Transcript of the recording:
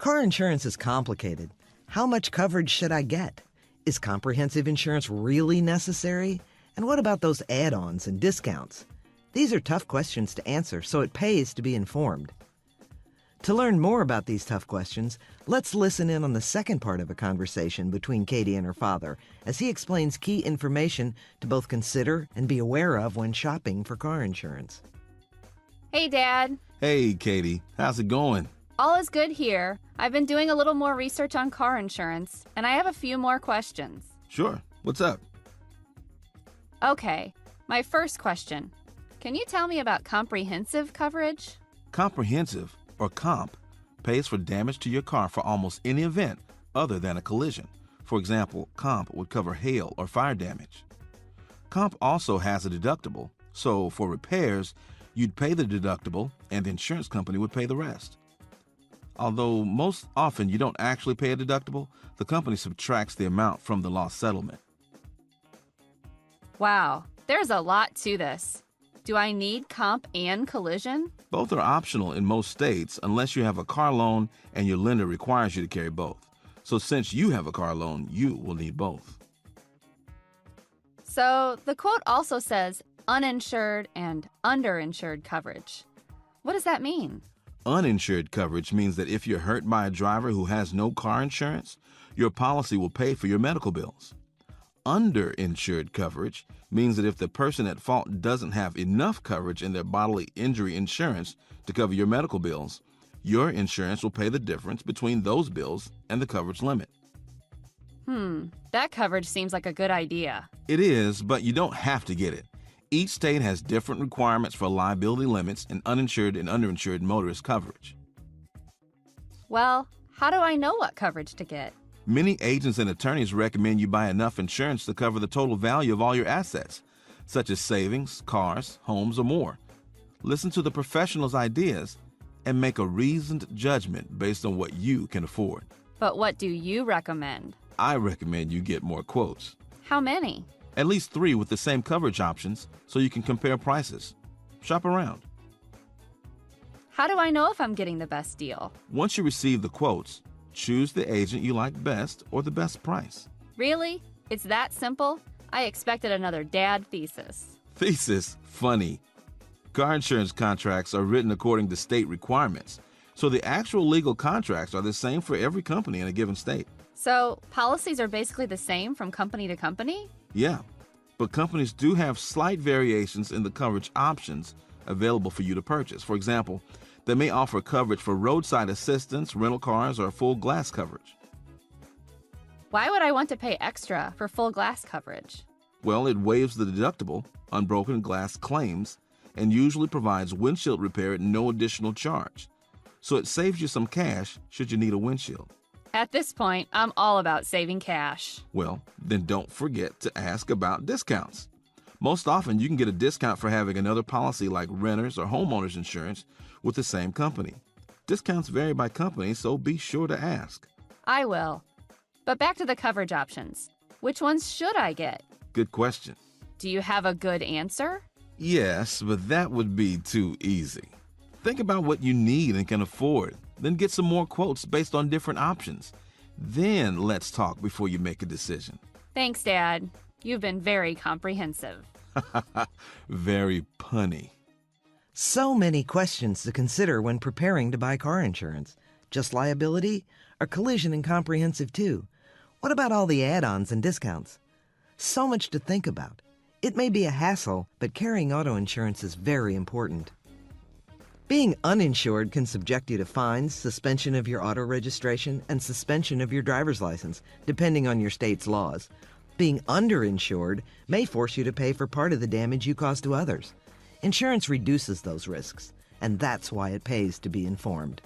Car insurance is complicated. How much coverage should I get? Is comprehensive insurance really necessary? And what about those add-ons and discounts? These are tough questions to answer, so it pays to be informed. To learn more about these tough questions, let's listen in on the second part of a conversation between Katie and her father as he explains key information to both consider and be aware of when shopping for car insurance. Hey, Dad. Hey, Katie. How's it going? All is good here. I've been doing a little more research on car insurance, and I have a few more questions. Sure. What's up? Okay, my first question. Can you tell me about comprehensive coverage? Comprehensive, or comp, pays for damage to your car for almost any event other than a collision. For example, comp would cover hail or fire damage. Comp also has a deductible, so for repairs, you'd pay the deductible and the insurance company would pay the rest. Although most often you don't actually pay a deductible, the company subtracts the amount from the loss settlement. Wow, there's a lot to this. Do I need comp and collision? Both are optional in most states unless you have a car loan and your lender requires you to carry both. So since you have a car loan, you will need both. So the quote also says uninsured and underinsured coverage. What does that mean? Uninsured coverage means that if you're hurt by a driver who has no car insurance, your policy will pay for your medical bills. Underinsured coverage means that if the person at fault doesn't have enough coverage in their bodily injury insurance to cover your medical bills, your insurance will pay the difference between those bills and the coverage limit. That coverage seems like a good idea. It is, but you don't have to get it. Each state has different requirements for liability limits and uninsured and underinsured motorist coverage. Well, how do I know what coverage to get? Many agents and attorneys recommend you buy enough insurance to cover the total value of all your assets, such as savings, cars, homes, or more. Listen to the professionals' ideas and make a reasoned judgment based on what you can afford. But what do you recommend? I recommend you get more quotes. How many? At least 3 with the same coverage options so you can compare prices. Shop around. How do I know if I'm getting the best deal? Once you receive the quotes, choose the agent you like best or the best price. Really? It's that simple? I expected another dad thesis. Thesis? Funny. Car insurance contracts are written according to state requirements, so the actual legal contracts are the same for every company in a given state. So, policies are basically the same from company to company? Yeah, but companies do have slight variations in the coverage options available for you to purchase. For example, they may offer coverage for roadside assistance, rental cars, or full glass coverage. Why would I want to pay extra for full glass coverage? Well, it waives the deductible on broken glass claims and usually provides windshield repair at no additional charge. So it saves you some cash should you need a windshield. At this point, I'm all about saving cash. Well, then don't forget to ask about discounts. Most often, you can get a discount for having another policy like renters or homeowners insurance with the same company. Discounts vary by company, so be sure to ask. I will. But back to the coverage options. Which ones should I get? Good question. Do you have a good answer? Yes, but that would be too easy. Think about what you need and can afford. Then get some more quotes based on different options. Then let's talk before you make a decision. Thanks, Dad. You've been very comprehensive. Very punny. So many questions to consider when preparing to buy car insurance. Just liability or collision and comprehensive too? What about all the add-ons and discounts? So much to think about. It may be a hassle, but carrying auto insurance is very important. Being uninsured can subject you to fines, suspension of your auto registration, and suspension of your driver's license, depending on your state's laws. Being underinsured may force you to pay for part of the damage you cause to others. Insurance reduces those risks, and that's why it pays to be informed.